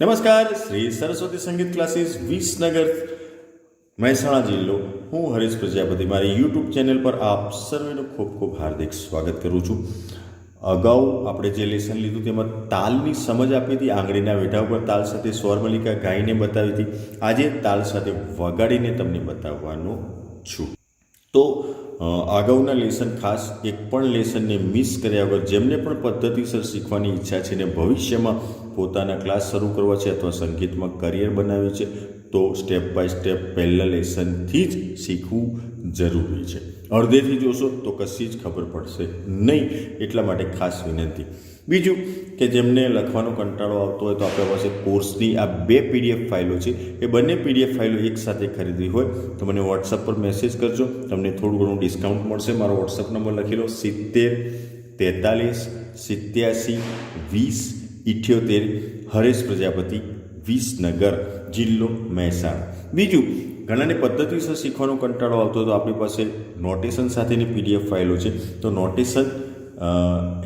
નમસ્કાર, શ્રી સરસ્વતી સંગીત ક્લાસીસ વિસનગર, મહેસાણા જિલ્લો. હું હરીશ પ્રજાપતિ મારી યુટ્યુબ ચેનલ પર આપ સર્વેનું ખૂબ ખૂબ હાર્દિક સ્વાગત કરું છું. અગાઉ આપણે જે લેસન લીધું તેમાં તાલની સમજ આપી હતી, આંગળીના વેઢા ઉપર તાલ સાથે સ્વરમલિકા ગાઈને બતાવી હતી. આજે તાલ સાથે વગાડીને તમને બતાવવાનો છું. તો અગાઉના લેસન ખાસ એક પણ લેસનને મિસ કર્યા વગર જેમને પણ પદ્ધતિસર શીખવાની ઈચ્છા છે ને ભવિષ્યમાં પોતાના ક્લાસ શરૂ કરવા છે અથવા સંગીતમાં કરિયર બનાવ્યું છે તો સ્ટેપ બાય સ્ટેપ પહેલા લેસનથી જ શીખવું જરૂરી છે. અડધેથી જોશો તો કશી જ ખબર પડશે નહીં, એટલા માટે ખાસ વિનંતી. બીજું કે જેમને લખવાનો કંટાળો આવતો હોય તો આપણા પાસે કોર્સની આ 2 PDF ફાઇલો છે. એ બંને PDF ફાઇલો એકસાથે ખરીદવી હોય તો મને વોટ્સઅપ પર મેસેજ કરજો, તમને થોડું ઘણું ડિસ્કાઉન્ટ મળશે. મારો વોટ્સઅપ નંબર લખી લો 70 43 87 20 78. હરેશ પ્રજાપતિ, વિસનગર, જિલ્લો મહેસાણા. બીજું, ઘણાને પદ્ધતિસર શીખવાનો કંટાળો આવતો હોય તો આપણી પાસે નોટેશન સાથેની PDF ફાઇલો છે. તો નોટેશન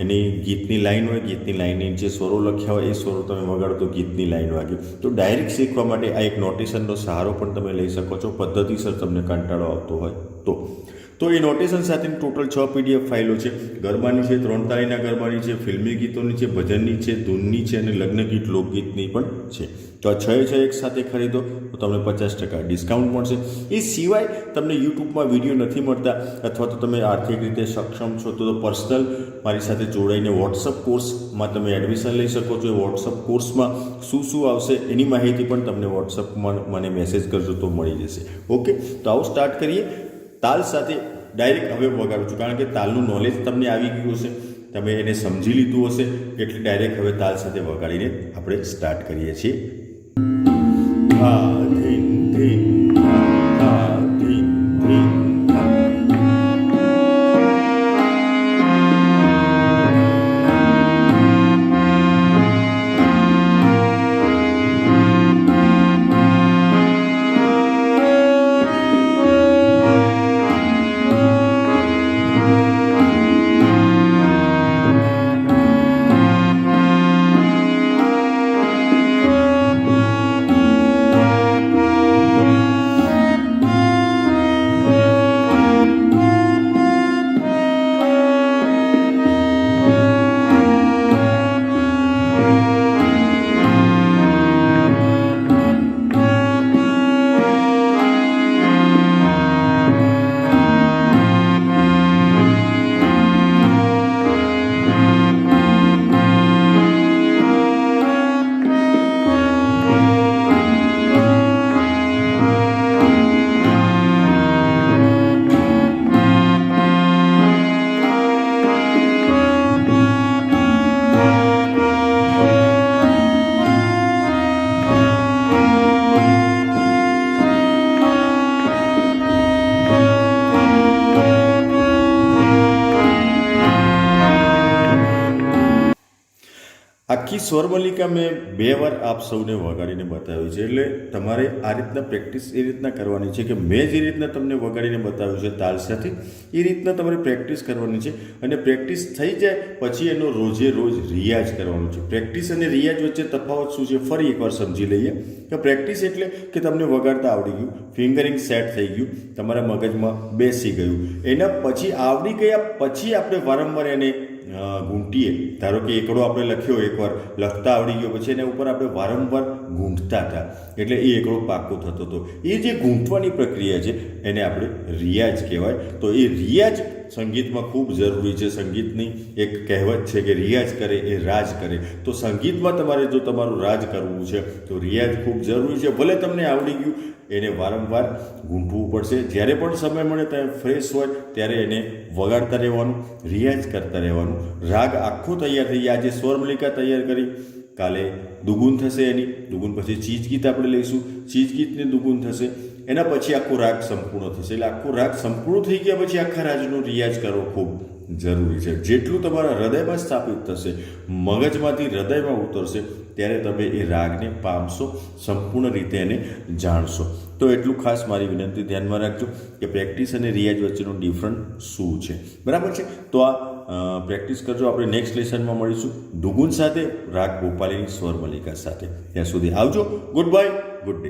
એની ગીતની લાઈન હોય, ગીતની લાઈનની જે સ્વરો લખ્યા હોય એ સ્વરો તમે વગાડો તો ગીતની લાઈન વાગે. તો ડાયરેક્ટ શીખવા માટે આ એક નોટેશનનો સહારો પણ તમે લઈ શકો છો, પદ્ધતિસર તમને કંટાળો આવતો હોય તો એ નોટેશન સાથેની ટોટલ 6 PDF ફાઇલો છે. ગરબાની છે, 3 તાળીના ગરબાની છે, ફિલ્મી ગીતોની છે, ભજનની છે, ધૂનની છે અને લગ્ન ગીત લોકગીતની પણ છે. તો આ 6 એક સાથે ખરીદો તો તમને 50% ડિસ્કાઉન્ટ મળશે. એ સિવાય તમને યુટ્યુબમાં વિડીયો નથી મળતા અથવા તો તમે આર્થિક રીતે સક્ષમ છો તો પર્સનલ મારી સાથે જોડાઈને વોટ્સઅપ કોર્સમાં તમે એડમિશન લઈ શકો છો. એ વોટ્સઅપ કોર્સમાં શું આવશે એની માહિતી પણ તમને વોટ્સઅપમાં મને મેસેજ કરજો તો મળી જશે. ઓકે, તો આવું સ્ટાર્ટ કરીએ. તાલ સાથે ડાયરેક્ટ હવે વગાડું છું કારણ કે તાલનું નોલેજ તમને આવી ગયું હશે, તમે એને સમજી લીધું હશે, એટલે ડાયરેક્ટ હવે તાલ સાથે વગાડીને આપણે સ્ટાર્ટ કરીએ છીએ. ધા ધીન ધીન ધા ધીન ધીન. આખી સ્વરમલિકા મેં 2 વાર આપ સૌને વગાડીને બતાવ્યું છે, એટલે તમારે આ રીતના પ્રેક્ટિસ એ રીતના કરવાની છે કે મેં જે રીતના તમને વગાડીને બતાવ્યું છે તાલ સાથે એ રીતના તમારે પ્રેક્ટિસ કરવાની છે. અને પ્રેક્ટિસ થઈ જાય પછી એનો રોજે રોજ રિયાઝ કરવાનો છે. પ્રેક્ટિસ અને રિયાઝ વચ્ચે તફાવત શું છે ફરી એકવાર સમજી લઈએ. કે પ્રેક્ટિસ એટલે કે તમને વગાડતા આવડી ગયું, ફિંગરિંગ સેટ થઈ ગયું, તમારા મગજમાં બેસી ગયું. એના પછી આવડી ગયા પછી આપણે વારંવાર એને ગૂંટીએ. ધારો કે એકડો આપણે લખ્યો, એકવાર લખતા આવડી ગયો પછી એના ઉપર આપણે વારંવાર ગૂંથતા હતા એટલે એ એકડો પાકો થતો હતો. એ જે ગૂંથવાની પ્રક્રિયા છે એને આપણે રિયાઝ કહેવાય. તો એ રિયાઝ સંગીતમાં ખૂબ જરૂરી છે. સંગીતની એક કહેવત છે કે રિયાઝ કરે એ રાજ કરે. તો સંગીતમાં તમારે જો તમારું રાજ કરવું છે તો રિયાઝ ખૂબ જરૂરી છે. ભલે તમને આવડી ગયું, એને વારંવાર ગૂંથવું પડશે. જ્યારે પણ સમય મળે ત્યારે ફ્રેશ હોય ત્યારે એને વગાડતા રહેવાનું, રિયાઝ કરતા રહેવાનું. રાગ આખો તૈયાર થઈ જાય. આજે સ્વરમલિકા તૈયાર કરી, કાલે દુગુન થશે એની, દુગુન પછી ચીજ ગીત આપણે લઈશું, ચીજ ગીતને દુગુન થશે, એના પછી આખો રાગ સંપૂર્ણ થશે. એટલે આખો રાગ સંપૂર્ણ થઈ ગયા પછી આખા રાજનો રિયાઝ કરવો ખૂબ જરૂરી છે. જેટલું તમારા હૃદયમાં સ્થાપિત થશે, મગજમાંથી હૃદયમાં ઉતરશે ત્યારે તમે એ રાગને પામશો, સંપૂર્ણ રીતે એને જાણશો. તો એટલું ખાસ મારી વિનંતી ધ્યાનમાં રાખજો કે પ્રેક્ટિસ અને રિયાઝ વચ્ચેનો ડિફરન્ટ શું છે. બરાબર છે? તો આ પ્રેક્ટિસ કરજો. આપણે નેક્સ્ટ લેસનમાં મળીશું દુગુન સાથે, રાગ ભોપાલીની સ્વર મલ્લિકા સાથે. ત્યાં સુધી આવજો. Good bye, good day.